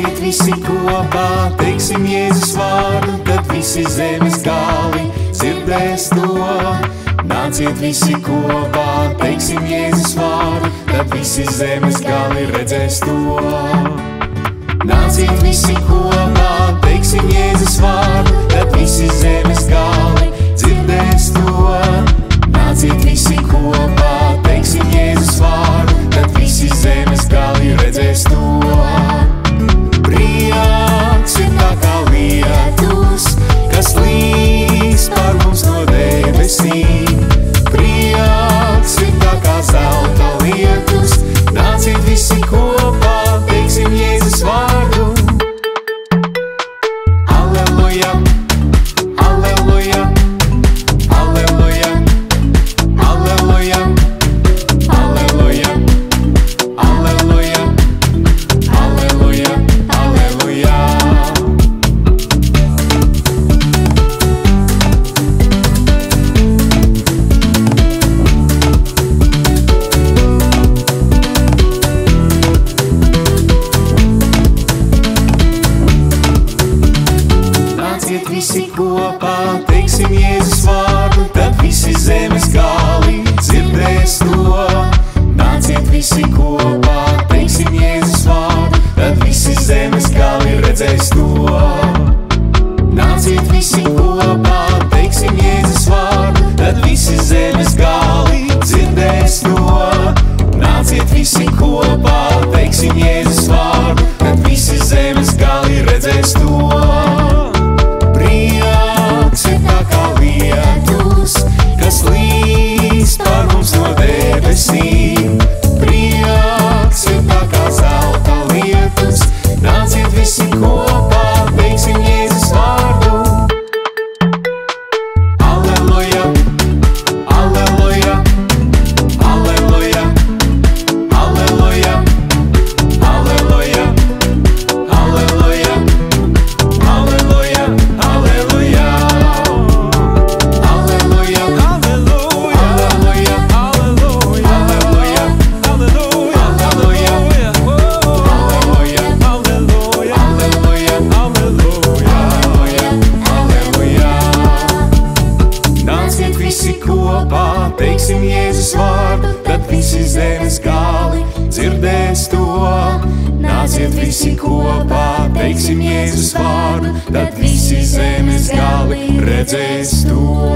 Nāciet visi kopā, teiksim Jēzus vārdu, tad visi zemes gali dzirdēs to. Nāciet visi kopā, teiksim Jēzus vārdu, tad visi zemes gali redzēs to. Nāciet visi kopā, teiksim Jēzus vārdu, tad visi zemes gali dzirdēs to. Nāciet visi kopā, teiksim Jēzus vārdu, tad visi zemes gali redzēs to. Prieks ir tā kā lietus, kas līs par mums no debesīm. Prieks ir tā kā zelta lietus, nāciet visi kopā, teiksim Jēzus vārdu. Alleluja, alleluja, alleluja, alleluja, alleluja, alleluja, alleluja, alleluja. Nāciet visi kopā, teiksim Jēzus vārdu, tad visi zemes gali dzirdēs to. Nāciet visi kopā, teiksim Jēzus vārdu, tad visi zemes gali redzēs to. Nāciet visi kopā, teiksim Jēzus vārdu, tad visi zemes gali dzirdēs to. Nāciet visi kopā, teiksim Jēzus vārdu, tad visi zemes gali redzēs to. Prieks ir tā kā lietus, kas līs par mums no debesīm. Prieks ir tā kā zelta lietus, nāciet visi kopā, teiksim Jēzus vārdu. Alleluja, alleluja, alleluja, alleluja, alleluja, alleluja, alleluja, alleluja. Alleluja, alleluja, alleluja, alleluja, alleluja, alleluja, alleluja. Nāciet visi kopā, teiksim Jēzus vārdu, tad visi zemes gali dzirdēs to. Nāciet visi kopā, teiksim Jēzus vārdu, tad visi zemes gali redzēs to.